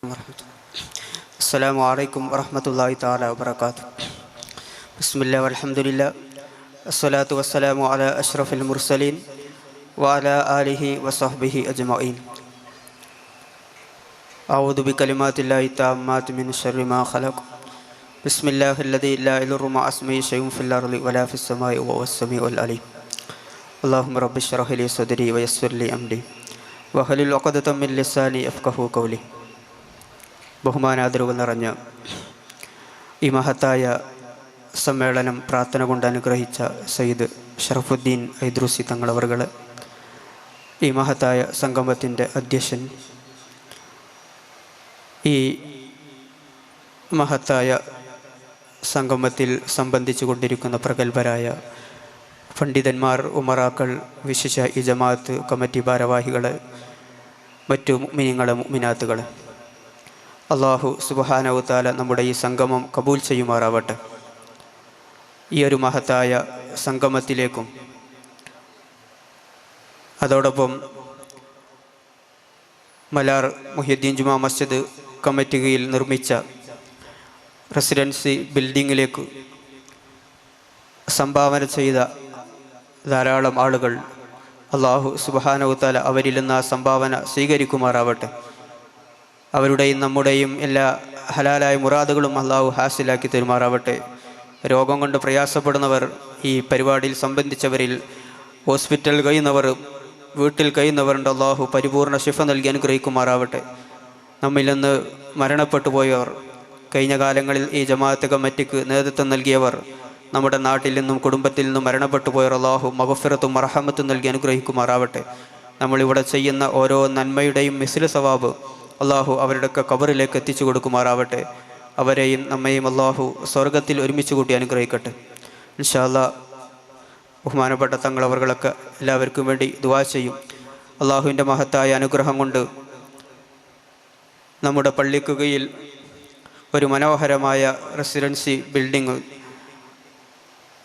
السلام عليكم ورحمة الله تعالى وبركاته. بسم الله والحمد لله الصلاة والسلام على أشرف المرسلين وعلى آله وصحبه أجمعين. أعوذ بكلمات الله التامات من شر ما خلق. بسم الله الذي لا يضر مع اسمه شيء في الأرض ولا في السماء وهو السميع العليم. اللهم رب اشرح لي صدري ويسر لي أمري واحلل عقدة من لساني يفقهوا قولي. ബഹുമാനാദരവ് നിറഞ്ഞ ഈ മഹത്തായ സമ്മേളനം പ്രാർത്ഥന കൊണ്ട് അനുഗ്രഹിച്ച സയ്യിദ് ഷറഫുദ്ദീൻ ഐദ്രൂസി തങ്ങളവറുകൾ, ഈ മഹത്തായ സംഗമത്തിൻ്റെ അധ്യക്ഷൻ, ഈ മഹത്തായ സംഗമത്തിൽ സംബന്ധിച്ചു കൊണ്ടിരിക്കുന്ന പ്രഗത്ഭരായ പണ്ഡിതന്മാർ, ഉമറാക്കൾ, വിശിഷ്ട ഈ ജമാഅത്ത് കമ്മിറ്റി ഭാരവാഹികൾ, മറ്റു മുഅ്മിനീങ്ങളെ മുഅ്മിനാത്തുകൾ, അള്ളാഹു സുബ്ഹാനഹു തആല നമ്മുടെ ഈ സംഗമം കബൂൽ ചെയ്യുമാറാവട്ടെ. ഈ ഒരു മഹത്തായ സംഗമത്തിലേക്കും അതോടൊപ്പം മലാർ മുഹിയുദ്ദീൻ ജുമാ മസ്ജിദ് കമ്മിറ്റി കീഴിൽ നിർമ്മിച്ച റെസിഡൻസി ബിൽഡിങ്ങിലേക്ക് സംഭാവന ചെയ്ത ധാരാളം ആളുകൾ, അള്ളാഹു സുബ്ഹാനഹു തആല അവരിൽ നിന്ന് ആ സംഭാവന സ്വീകരിക്കുമാറാവട്ടെ. അവരുടെയും നമ്മുടെയും എല്ലാ ഹലാലായ മുറാദുകളും അള്ളാഹു ഹാസിലാക്കി തരുമാറാവട്ടെ. രോഗം കൊണ്ട് പ്രയാസപ്പെടുന്നവർ, ഈ പരിപാടിയിൽ സംബന്ധിച്ചവരിൽ ഹോസ്പിറ്റൽ കഴിയുന്നവർ, വീട്ടിൽ കഴിയുന്നവരുണ്ട്, അള്ളാഹു പരിപൂർണ ശിഫ നൽകി അനുഗ്രഹിക്കുമാറാവട്ടെ. നമ്മിൽ നിന്ന് മരണപ്പെട്ടു പോയവർ, കഴിഞ്ഞ കാലങ്ങളിൽ ഈ ജമാഅത്ത് കമ്മിറ്റിക്ക് നേതൃത്വം നൽകിയവർ, നമ്മുടെ നാട്ടിൽ നിന്നും കുടുംബത്തിൽ നിന്നും മരണപ്പെട്ടു പോയവർ, അള്ളാഹു മഗ്ഫിറത്തും മർഹമത്തും നൽകി അനുഗ്രഹിക്കുമാറാവട്ടെ. നമ്മളിവിടെ ചെയ്യുന്ന ഓരോ നന്മയുടെയും മിസ്ല സവാബ് അള്ളാഹു അവരുടെയൊക്കെ ഖബറിലേക്ക് എത്തിച്ചു കൊടുക്കുമാറാവട്ടെ. അവരെയും നമ്മയും അള്ളാഹു സ്വർഗത്തിൽ ഒരുമിച്ച് കൂട്ടി അനുഗ്രഹിക്കട്ടെ. ഇൻഷാ അല്ലാഹ് ബഹുമാനപ്പെട്ട തങ്ങളവറുകളൊക്കെ എല്ലാവർക്കും വേണ്ടി ദുആ ചെയ്യും. അള്ളാഹുവിൻ്റെ മഹത്തായ അനുഗ്രഹം കൊണ്ട് നമ്മുടെ പള്ളിക്ക് കീഴിൽ ഒരു മനോഹരമായ റെസിഡൻസി ബിൽഡിംഗ്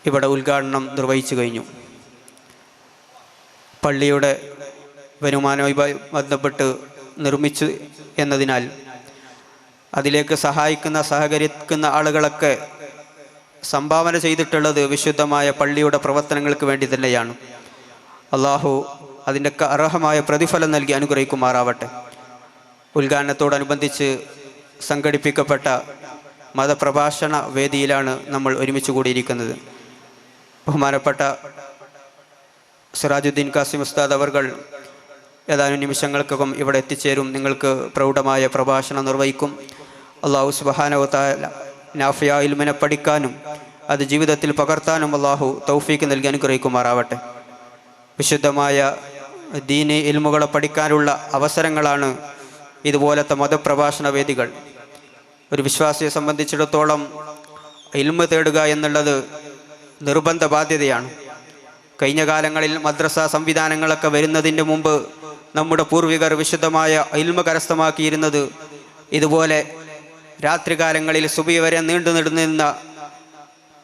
ഇവിടെ ഉദ്ഘാടനം നിർവഹിച്ചു കഴിഞ്ഞു. പള്ളിയുടെ വരുമാനവുമായി ബന്ധപ്പെട്ട് നിർമ്മിച്ചു എന്നതിനാൽ അതിലേക്ക് സഹകരിക്കുന്ന ആളുകളൊക്കെ സംഭാവന ചെയ്തിട്ടുള്ളത് വിശുദ്ധമായ പള്ളിയുടെ പ്രവർത്തനങ്ങൾക്ക് വേണ്ടി തന്നെയാണ്. അള്ളാഹു അതിൻ്റെയൊക്കെ അർഹമായ പ്രതിഫലം നൽകി അനുഗ്രഹിക്കുമാറാവട്ടെ. ഉദ്ഘാടനത്തോടനുബന്ധിച്ച് സംഘടിപ്പിക്കപ്പെട്ട മതപ്രഭാഷണ വേദിയിലാണ് നമ്മൾ ഒരുമിച്ച് കൂടിയിരിക്കുന്നത്. ബഹുമാനപ്പെട്ട സിറാജുദ്ദീൻ കാസിം ഉസ്താദ് അവർകൾ ഏതാനും നിമിഷങ്ങൾക്കകം ഇവിടെ എത്തിച്ചേരും. നിങ്ങൾക്ക് പ്രൗഢമായ പ്രഭാഷണം നിർവഹിക്കും. അള്ളാഹു സുബ്ഹാനഹു തആല നാഫിയ ഇൽമിനെ പഠിക്കാനും അത് ജീവിതത്തിൽ പകർത്താനും അള്ളാഹു തൗഫീക്ക് നൽകി അനുഗ്രഹിക്കുമാറാവട്ടെ. വിശുദ്ധമായ ദീനി ഇൽമുകളെ പഠിക്കാനുള്ള അവസരങ്ങളാണ് ഇതുപോലത്തെ മതപ്രഭാഷണ വേദികൾ. ഒരു വിശ്വാസിയെ സംബന്ധിച്ചിടത്തോളം ഇൽമ് തേടുക എന്നുള്ളത് നിർബന്ധ ബാധ്യതയാണ്. കഴിഞ്ഞ കാലങ്ങളിൽ മദ്രസ സംവിധാനങ്ങളൊക്കെ വരുന്നതിന് മുമ്പ് നമ്മുടെ പൂർവികർ വിശുദ്ധമായ ഇൽമ കരസ്ഥമാക്കിയിരുന്നത് ഇതുപോലെ രാത്രികാലങ്ങളിൽ സുബഹി വരെ നീണ്ടുനിന്ന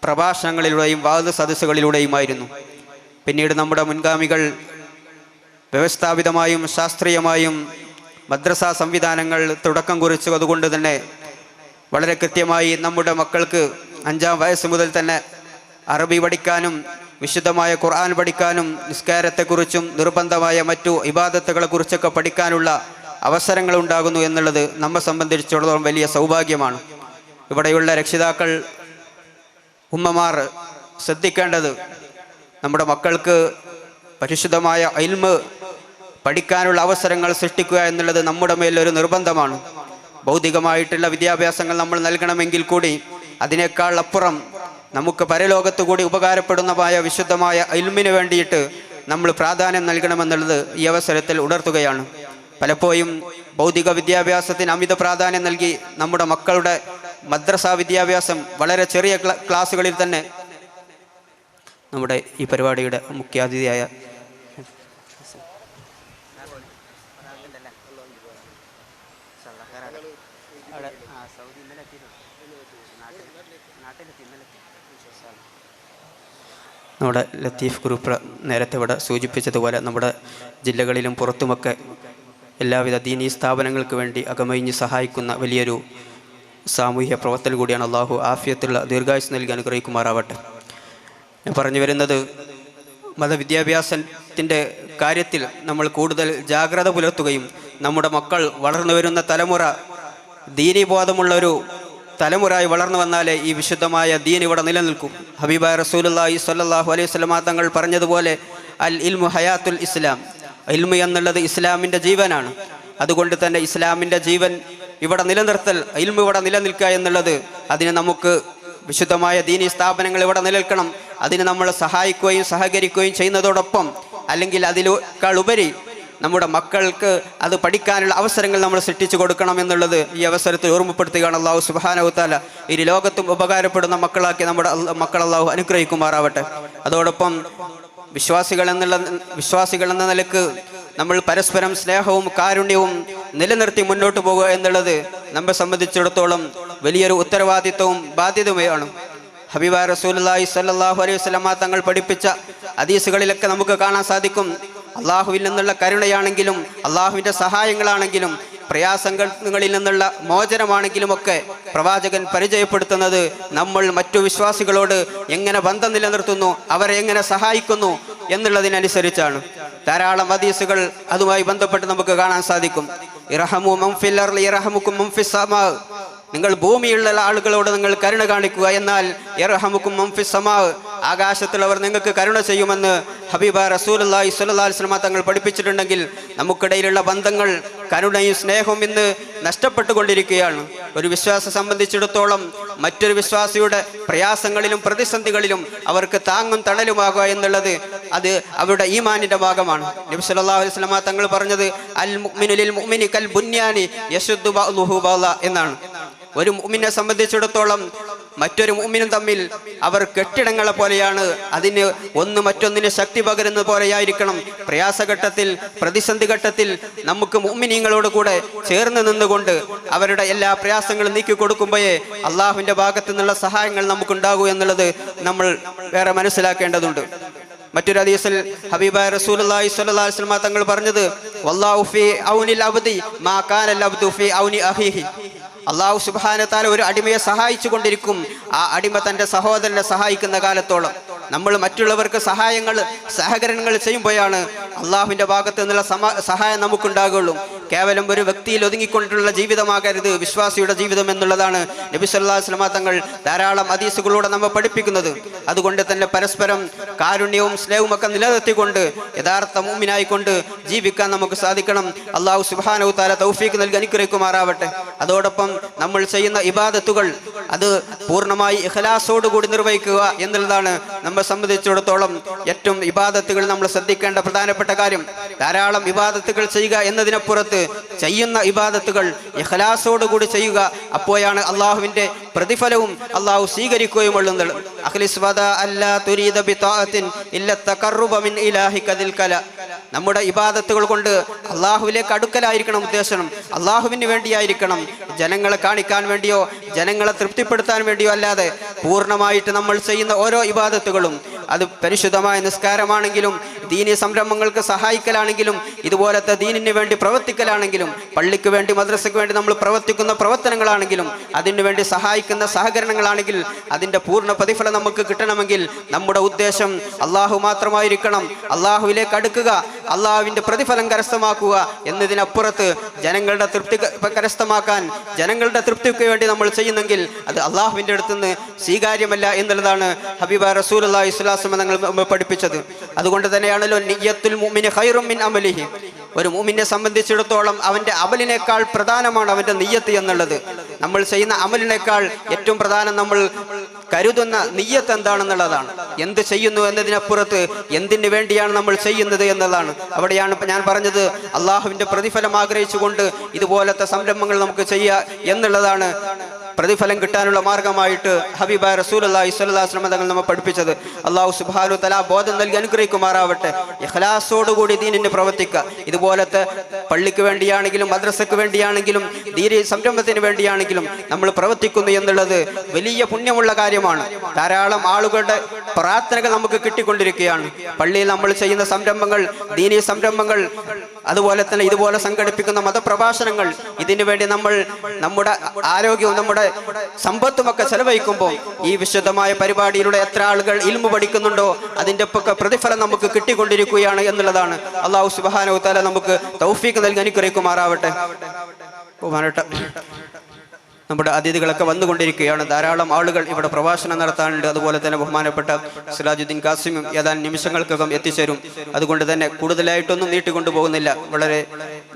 പ്രഭാഷണങ്ങളിലൂടെയും വാദ സദസ്സുകളിലൂടെയുമായിരുന്നു. പിന്നീട് നമ്മുടെ മുൻഗാമികൾ വ്യവസ്ഥാപിതമായും ശാസ്ത്രീയമായും മദ്രസ സംവിധാനങ്ങൾ തുടക്കം കുറിച്ചു. അതുകൊണ്ട് തന്നെ വളരെ കൃത്യമായി നമ്മുടെ മക്കൾക്ക് 5-ാം വയസ്സ് മുതൽ തന്നെ അറബി പഠിക്കാനും വിശുദ്ധമായ ഖുർആൻ പഠിക്കാനും നിസ്കാരത്തെക്കുറിച്ചും നിർബന്ധമായ മറ്റു ഇബാദത്തുകളെ കുറിച്ചൊക്കെ പഠിക്കാനുള്ള അവസരങ്ങൾ ഉണ്ടാകുന്നു എന്നുള്ളത് നമ്മെ സംബന്ധിച്ചിടത്തോളം വലിയ സൗഭാഗ്യമാണ്. ഇവിടെയുള്ള രക്ഷിതാക്കൾ, ഉമ്മമാർ ശ്രദ്ധിക്കേണ്ടത് നമ്മുടെ മക്കൾക്ക് പരിശുദ്ധമായ ഇൽമ് പഠിക്കാനുള്ള അവസരങ്ങൾ സൃഷ്ടിക്കുക എന്നുള്ളത് നമ്മുടെ മേലൊരു നിർബന്ധമാണ്. ഭൗതികമായിട്ടുള്ള വിദ്യാഭ്യാസങ്ങൾ നമ്മൾ നൽകണമെങ്കിൽ കൂടി അതിനേക്കാൾ അപ്പുറം നമുക്ക് പരലോകത്ത് കൂടി ഉപകാരപ്പെടുന്നതായ വിശുദ്ധമായ ഇൽമിന് വേണ്ടിയിട്ട് നമ്മൾ പ്രാധാന്യം നൽകണമെന്നുള്ളത് ഈ അവസരത്തിൽ ഉണർത്തുകയാണ്. പലപ്പോഴും ഭൗതിക വിദ്യാഭ്യാസത്തിന് അമിത പ്രാധാന്യം നൽകി നമ്മുടെ മക്കളുടെ മദ്രസ വിദ്യാഭ്യാസം വളരെ ചെറിയ ക്ലാസ്സുകളിൽ തന്നെ നമ്മുടെ ഈ പരിപാടിയുടെ മുഖ്യാതിഥിയായ നമ്മുടെ ലത്തീഫ് ഗ്രൂപ്പ് നേരത്തെ ഇവിടെ സൂചിപ്പിച്ചതുപോലെ നമ്മുടെ ജില്ലകളിലും പുറത്തുമൊക്കെ എല്ലാവിധ ദീനീ സ്ഥാപനങ്ങൾക്ക് വേണ്ടി അകമഴിഞ്ഞ് സഹായിക്കുന്ന വലിയൊരു സാമൂഹ്യ പ്രവർത്തനം കൂടിയാണ്. അള്ളാഹു ആഫിയത്തുള്ള ദീർഘായുസ് നൽകി അനുഗ്രഹിക്കുമാറാവട്ടെ. ഞാൻ പറഞ്ഞു വരുന്നത്, മതവിദ്യാഭ്യാസത്തിൻ്റെ കാര്യത്തിൽ നമ്മൾ കൂടുതൽ ജാഗ്രത പുലർത്തുകയും നമ്മുടെ മക്കൾ വളർന്നു വരുന്ന തലമുറ ദീനീബോധമുള്ളൊരു തലമുറയായി വളർന്നു വന്നാലേ ഈ വിശുദ്ധമായ ദീൻ ഇവിടെ നിലനിൽക്കും. ഹബീബായ റസൂലുള്ളാഹി സ്വല്ലല്ലാഹു അലൈഹി വസല്ലമ തങ്ങൾ പറഞ്ഞതുപോലെ അൽ ഇൽമു ഹയാത്തുൽ ഇസ്ലാം, ഇൽമു എന്നുള്ളത് ഇസ്ലാമിൻ്റെ ജീവനാണ്. അതുകൊണ്ട് തന്നെ ഇസ്ലാമിൻ്റെ ജീവൻ ഇവിടെ നിലനിർത്തൽ, ഇൽമു ഇവിടെ നിലനിൽക്കുക എന്നുള്ളത്, അതിന് നമുക്ക് വിശുദ്ധമായ ദീനീ സ്ഥാപനങ്ങൾ ഇവിടെ നിലനിൽക്കണം. അതിന് നമ്മൾ സഹായിക്കുകയും സഹകരിക്കുകയും ചെയ്യുന്നതോടൊപ്പം, അല്ലെങ്കിൽ അതിനേക്കാൾ ഉപരി നമ്മുടെ മക്കൾക്ക് അത് പഠിക്കാനുള്ള അവസരങ്ങൾ നമ്മൾ സൃഷ്ടിച്ചു കൊടുക്കണം എന്നുള്ളത് ഈ അവസരത്തിൽ ഓർമ്മപ്പെടുത്തുകയാണ്. അള്ളാഹു സുബ്ഹാനഹു വ തആല ഇരു ലോകത്തും ഉപകാരപ്പെടുന്ന മക്കളാക്കി നമ്മുടെ മക്കൾ അള്ളാഹു അനുഗ്രഹിക്കുമാറാവട്ടെ. അതോടൊപ്പം വിശ്വാസികൾ എന്ന നിലക്ക് നമ്മൾ പരസ്പരം സ്നേഹവും കാരുണ്യവും നിലനിർത്തി മുന്നോട്ട് പോകുക എന്നുള്ളത് നമ്മെ സംബന്ധിച്ചിടത്തോളം വലിയൊരു ഉത്തരവാദിത്വവും ബാധ്യതയുമാണ്. ഹബീബായ റസൂലുള്ളാഹി സ്വല്ലല്ലാഹു അലൈഹി വസല്ലമ തങ്ങൾ പഠിപ്പിച്ച ഹദീസുകളിലൊക്കെ നമുക്ക് കാണാൻ സാധിക്കും, അള്ളാഹുവിൽ നിന്നുള്ള കരുണയാണെങ്കിലും അള്ളാഹുവിൻ്റെ സഹായങ്ങളാണെങ്കിലും പ്രയാസങ്ങളിൽ നിന്നുള്ള മോചനമാണെങ്കിലുമൊക്കെ പ്രവാചകൻ പരിചയപ്പെടുത്തുന്നത് നമ്മൾ മറ്റു വിശ്വാസികളോട് എങ്ങനെ ബന്ധം നിലനിർത്തുന്നു, അവരെ എങ്ങനെ സഹായിക്കുന്നു എന്നുള്ളതിനനുസരിച്ചാണ്. ധാരാളം ഹദീസുകൾ അതുമായി ബന്ധപ്പെട്ട് നമുക്ക് കാണാൻ സാധിക്കും. ഇർഹമു മൻ ഫിൽ അർളി യർഹമുകും മൻ ഫിസ് സമാ, നിങ്ങൾ ഭൂമിയുള്ള ആളുകളോട് നിങ്ങൾ കരുണ കാണിക്കുക, എന്നാൽ യർഹമുകും മൻ ഫിസ് സമാ, ആകാശത്തുള്ളവർ നിങ്ങൾക്ക് കരുണ ചെയ്യുമെന്ന് ഹബീബ റസൂലുള്ളാഹി സ്വല്ലല്ലാഹു അലൈഹി വസല്ലം തങ്ങൾ പഠിപ്പിച്ചിട്ടുണ്ടെങ്കിൽ നമുക്കിടയിലുള്ള ബന്ധങ്ങൾ, കരുണയും സ്നേഹവും ഇന്ന് നഷ്ടപ്പെട്ടുകൊണ്ടിരിക്കുകയാണ്. ഒരു വിശ്വാസം സംബന്ധിച്ചിടത്തോളം മറ്റൊരു വിശ്വാസിയുടെ പ്രയാസങ്ങളിലും പ്രതിസന്ധികളിലും അവർക്ക് താങ്ങും തണലുമാകുക എന്നുള്ളത് അത് അവരുടെ ഈമാനിന്റെ ഭാഗമാണ്. നബി സല്ലല്ലാഹു അലൈഹി വസല്ലം തങ്ങൾ പറഞ്ഞത് അൽ മുഅ്മിനു ലിൽ മുഅ്മിനി കൽ ബുന്യാനി യശുദ്ദു ബഅ്ദുഹു ബഅ്ദ എന്നാണ്. ഒരു മുഅ്മിനെ സംബന്ധിച്ചിടത്തോളം മറ്റൊരു മുഅ്മിനും തമ്മിൽ അവർ കെട്ടിടങ്ങളെ പോലെയാണ്. അതിന് ഒന്ന് മറ്റൊന്നിന് ശക്തി പകരുന്നത് പോലെയായിരിക്കണം. പ്രയാസഘട്ടത്തിൽ, പ്രതിസന്ധി ഘട്ടത്തിൽ നമുക്ക് മുഅ്മിനീങ്ങളോട് കൂടെ ചേർന്ന് നിന്നുകൊണ്ട് അവരുടെ എല്ലാ പ്രയാസങ്ങളും നീക്കി കൊടുക്കുമ്പോഴേ അള്ളാഹുവിൻ്റെ ഭാഗത്തു നിന്നുള്ള സഹായങ്ങൾ നമുക്കുണ്ടാകൂ എന്നുള്ളത് നമ്മൾ വേറെ മനസ്സിലാക്കേണ്ടതുണ്ട്. മറ്റൊരു ഹദീസിൽ ഹബീബായ റസൂലുള്ളാഹി സ്വല്ലല്ലാഹു അലൈഹി വസല്ലം തങ്ങൾ പറഞ്ഞത് വല്ലാഹു ഫീ ഔനിൽ അബ്ദി മാ കാനൽ അബ്ദു ഫീ ഔനി അഖീഹി, അള്ളാഹു സുബ്ഹാനഹു വ തആല ഒരു അടിമയെ സഹായിച്ചു കൊണ്ടിരിക്കും ആ അടിമ തൻ്റെ സഹോദരനെ സഹായിക്കുന്ന കാലത്തോളം. നമ്മൾ മറ്റുള്ളവർക്ക് സഹകരണങ്ങൾ ചെയ്യുമ്പോഴാണ് അള്ളാഹുവിൻ്റെ ഭാഗത്ത് നിന്നുള്ള സഹായം നമുക്കുണ്ടാകുള്ളൂ. കേവലം ഒരു വ്യക്തിയിൽ ഒതുങ്ങിക്കൊണ്ടുള്ള ജീവിതമാകരുത് വിശ്വാസിയുടെ ജീവിതം എന്നുള്ളതാണ് നബി സല്ലല്ലാഹു അലൈഹി വസല്ലം തങ്ങൾ ധാരാളം ഹദീസുകളിലൂടെ നമ്മെ പഠിപ്പിക്കുന്നത്. അതുകൊണ്ട് തന്നെ പരസ്പരം കാരുണ്യവും സ്നേഹവും ഒക്കെ നിലനിർത്തിക്കൊണ്ട് യഥാർത്ഥ മുഅ്മിനായിക്കൊണ്ട് ജീവിക്കാൻ നമുക്ക് സാധിക്കണം. അള്ളാഹു സുബ്ഹാനഹു വ തആല തൗഫീഖ് നൽകി അനുഗ്രഹിക്കുമാറാവട്ടെ. അതോടൊപ്പം നമ്മൾ ചെയ്യുന്ന ഇബാദത്തുകൾ അത് പൂർണ്ണമായി ഇഖ്ലാസോടുകൂടി നിർവഹിക്കുക എന്നുള്ളതാണ് നമ്മെ സംബന്ധിച്ചിടത്തോളം ഏറ്റവും ഇബാദത്തുകൾ നമ്മൾ ശ്രദ്ധിക്കേണ്ട പ്രധാനപ്പെട്ട കാര്യം. ധാരാളം ഇബാദത്തുകൾ ചെയ്യുക എന്നതിനപ്പുറത്ത് ചെയ്യുന്ന ഇബാദത്തുകൾ ഇഖ്ലാസോടുകൂടി ചെയ്യുക. അപ്പോഴാണ് അള്ളാഹുവിൻ്റെ പ്രതിഫലവും അള്ളാഹു സ്വീകരിക്കുകയുമുള്ളത്. അഖ്ലിസ് വദാ അല്ലാ തുരീദ ബിതാഅത്തിൻ ഇല്ല തഖർറുബ മിൻ ഇലാഹിക ദിൽ കല, നമ്മുടെ ഇബാദത്തുകൾ കൊണ്ട് അള്ളാഹുവിലേക്ക് അടുക്കലായിരിക്കണം ഉദ്ദേശം, അള്ളാഹുവിന് വേണ്ടിയായിരിക്കണം. ജനങ്ങളെ കാണിക്കാൻ വേണ്ടിയോ ജനങ്ങളെ തൃപ്തിപ്പെടുത്താൻ വേണ്ടിയോ അല്ലാതെ പൂർണ്ണമായിട്ട് നമ്മൾ ചെയ്യുന്ന ഓരോ ഇബാദത്തുകളും, അത് പരിശുദ്ധമായ നിസ്കാരമാണെങ്കിലും ദീനി സംരംഭങ്ങൾക്ക് സഹായിക്കലാണെങ്കിലും ഇതുപോലത്തെ ദീനിന് വേണ്ടി പ്രവർത്തിക്കലാണെങ്കിലും പള്ളിക്ക് വേണ്ടി മദ്രസയ്ക്ക് വേണ്ടി നമ്മൾ പ്രവർത്തിക്കുന്ന പ്രവർത്തനങ്ങളാണെങ്കിലും അതിനു വേണ്ടി സഹായിക്കുന്ന സഹകരണങ്ങളാണെങ്കിൽ അതിൻ്റെ പൂർണ്ണ പ്രതിഫലം നമുക്ക് കിട്ടണമെങ്കിൽ നമ്മുടെ ഉദ്ദേശം അള്ളാഹു മാത്രമായിരിക്കണം. അള്ളാഹുവിലേക്ക് അടുക്കുക, അള്ളാഹുവിൻ്റെ പ്രതിഫലം കരസ്ഥമാക്കുക എന്നതിനപ്പുറത്ത് ജനങ്ങളുടെ തൃപ്തി കരസ്ഥമാക്കാൻ, ജനങ്ങളുടെ തൃപ്തിക്ക് വേണ്ടി നമ്മൾ ചെയ്യുന്നെങ്കിൽ അത് അള്ളാഹുവിൻ്റെ അടുത്തുനിന്ന് സ്വീകാര്യമല്ല എന്നുള്ളതാണ് ഹബീബ റസൂലുള്ളാഹി സ്വല്ലല്ലാഹു അലൈഹി വസല്ലം തങ്ങൾ പഠിപ്പിച്ചത്. അതുകൊണ്ട് തന്നെയാണല്ലോ നിയ്യത്തുൽ മുഅ്മിനി ഖൈറും മിൻ അമലിഹി, ഒരു മുഅ്മിനെ സംബന്ധിച്ചിടത്തോളം അവൻ്റെ അമലിനേക്കാൾ പ്രധാനമാണ് അവൻ്റെ നിയ്യത്ത് എന്നുള്ളത്. നമ്മൾ ചെയ്യുന്ന അമലിനേക്കാൾ ഏറ്റവും പ്രധാനം നമ്മൾ കരുതുന്ന നിയ്യത്ത് എന്താണെന്നുള്ളതാണ്. എന്ത് ചെയ്യുന്നു എന്നതിനപ്പുറത്ത് എന്തിനു വേണ്ടിയാണ് നമ്മൾ ചെയ്യുന്നത് എന്നതാണ്. അവിടെയാണ് ഞാൻ പറഞ്ഞത് അള്ളാഹുവിൻ്റെ പ്രതിഫലം ആഗ്രഹിച്ചുകൊണ്ട് ഇതുപോലത്തെ സംരംഭങ്ങൾ നമുക്ക് ചെയ്യുക എന്നുള്ളതാണ് പ്രതിഫലം കിട്ടാനുള്ള മാർഗമായിട്ട് ഹബീബായ റസൂലുള്ളാഹി സ്വല്ലല്ലാഹു അലൈഹി വസല്ലം തങ്ങൾ നമ്മെ പഠിപ്പിച്ചത്. അല്ലാഹു സുബ്ഹാനഹു വ തആല ബോധം നൽകി അനുഗ്രഹിക്കുമാറാവട്ടെ. ഇഖ്ലാസോടുകൂടി ദീനിന് പ്രവർത്തിക്കുക. ഇതുപോലത്തെ പള്ളിക്ക് വേണ്ടിയാണെങ്കിലും മദ്രസയ്ക്ക് വേണ്ടിയാണെങ്കിലും ദീനി സംരംഭത്തിന് വേണ്ടിയാണെങ്കിലും നമ്മൾ പ്രവർത്തിക്കുന്നു എന്നുള്ളത് വലിയ പുണ്യമുള്ള കാര്യമാണ്. ധാരാളം ആളുകളുടെ പ്രാർത്ഥനകൾ നമുക്ക് കിട്ടിക്കൊണ്ടിരിക്കുകയാണ്. പള്ളിയിൽ നമ്മൾ ചെയ്യുന്ന സംരംഭങ്ങൾ, ദീനി സംരംഭങ്ങൾ അതുപോലെ തന്നെ ഇതുപോലെ സംഘടിപ്പിക്കുന്ന മതപ്രഭാഷണങ്ങൾ, ഇതിനു വേണ്ടി നമ്മൾ നമ്മുടെ ആരോഗ്യവും നമ്മുടെ സമ്പത്തുമൊക്കെ ചെലവഴിക്കുമ്പോൾ ഈ വിശുദ്ധമായ പരിപാടിയിലൂടെ എത്ര ആളുകൾ ഇൽമു പഠിക്കുന്നുണ്ടോ അതിൻ്റെ ഒക്കെ പ്രതിഫലം നമുക്ക് കിട്ടിക്കൊണ്ടിരിക്കുകയാണ് എന്നുള്ളതാണ്. അല്ലാഹു സുബ്ഹാനഹു വ തആല നമുക്ക് തൗഫീഖ് നൽകി അനുഗ്രഹിക്കുമാറാവട്ടെ. നമ്മുടെ അതിഥികളൊക്കെ വന്നുകൊണ്ടിരിക്കുകയാണ്. ധാരാളം ആളുകൾ ഇവിടെ പ്രഭാഷണം നടത്താനുണ്ട്. അതുപോലെ തന്നെ ബഹുമാനപ്പെട്ട സിറാജുദ്ദീൻ കാസിമും ഏതാനും നിമിഷങ്ങൾക്കകം എത്തിച്ചേരും. അതുകൊണ്ട് തന്നെ കൂടുതലായിട്ടൊന്നും നീട്ടിക്കൊണ്ടു പോകുന്നില്ല. വളരെ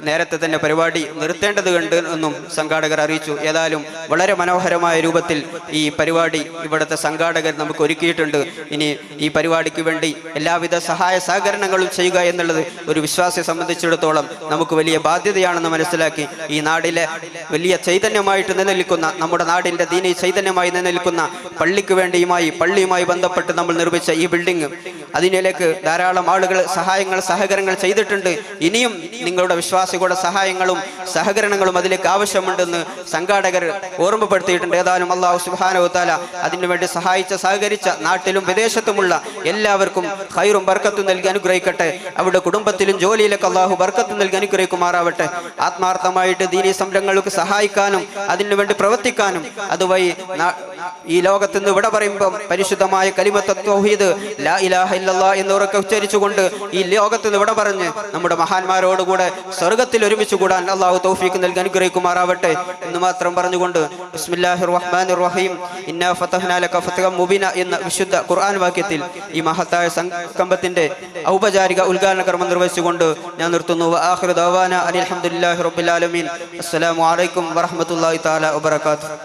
നേരത്തെ തന്നെ പരിപാടി നിർത്തേണ്ടതുണ്ട് എന്നും സംഘാടകർ അറിയിച്ചു. ഏതായാലും വളരെ മനോഹരമായ രൂപത്തിൽ ഈ പരിപാടി ഇവിടുത്തെ സംഘാടകർ നമുക്ക് ഒരുക്കിയിട്ടുണ്ട്. ഇനി ഈ പരിപാടിക്ക് വേണ്ടി എല്ലാവിധ സഹായ സഹകരണങ്ങളും ചെയ്യുക എന്നുള്ളത് ഒരു വിശ്വാസിയെ സംബന്ധിച്ചിടത്തോളം നമുക്ക് വലിയ ബാധ്യതയാണെന്ന് മനസ്സിലാക്കി ഈ നാടിലെ വലിയ ചൈതന്യമായിട്ട് നമ്മുടെ നാടിന്റെ ദീനി ചൈതന്യമായി നിലനിൽക്കുന്ന പള്ളിയുമായി ബന്ധപ്പെട്ട് നമ്മൾ നിർമ്മിച്ച ഈ ബിൽഡിംഗ്, അതിലേക്ക് ധാരാളം ആളുകൾ സഹകരണങ്ങൾ ചെയ്തിട്ടുണ്ട്. ഇനിയും നിങ്ങളുടെ വിശ്വാസികളുടെ സഹായങ്ങളും സഹകരണങ്ങളും അതിലേക്ക് ആവശ്യമുണ്ടെന്ന് സംഘാടകർ ഓർമ്മപ്പെടുത്തിയിട്ടുണ്ട്. ഏതായാലും അല്ലാഹു സുബ്ഹാനഹു വ തആല അതിനുവേണ്ടി സഹകരിച്ച നാട്ടിലും വിദേശത്തുമുള്ള എല്ലാവർക്കും ഖൈറും ബർക്കത്തും നൽകി അനുഗ്രഹിക്കട്ടെ. അവരുടെ കുടുംബത്തിലും ജോലിയിലൊക്കെ അല്ലാഹു ബർക്കത്ത് നൽകി അനുഗ്രഹിക്കുമാറാവട്ടെ. ആത്മാർത്ഥമായിട്ട് ദീനി സംരംഭങ്ങൾക്ക് സഹായിക്കാനും അതിനുവേണ്ടി പ്രവർത്തിക്കാനും അതുവഴി ഈ ലോകത്ത് നിന്ന് വിട പറയുമ്പോൾ പരിശുദ്ധമായ കലിമത്ത് തൗഹീദ് ലാ ഇലാഹ ഇല്ലല്ലാഹ് എന്നൊക്കെ ഉച്ചരിച്ചുകൊണ്ട് ഈ ലോകത്ത് നിന്ന് വിട പറഞ്ഞ് നമ്മുടെ മഹാന്മാരോടുകൂടെ സ്വർഗത്തിൽ ഒരുമിച്ച് കൂടാൻ അല്ലാഹു തൗഫീഖ് നൽകി അനുഗ്രഹിക്കുമാറാവട്ടെ എന്ന് മാത്രം പറഞ്ഞുകൊണ്ട് ബിസ്മില്ലാഹിർ റഹ്മാനിർ റഹീം ഇന്നാ ഫതഹ്നാ ലക ഫതഹൻ മുബീന എന്ന വിശുദ്ധ ഖുർആൻ വാക്യത്തിൽ ഈ മഹത്തായ സംഗമത്തിന്റെ ഔപചാരിക ഉദ്ഘാടന കർമ്മം നിർവഹിച്ചുകൊണ്ട് ഞാൻ നിർത്തുന്നു. വആഖിറു ദഅവാന അൽഹംദുലില്ലാഹി റബ്ബിൽ ആലമീൻ. അസ്സലാമു അലൈക്കും വറഹ്മത്തുള്ളാഹി തആല വബറകാതുഹു.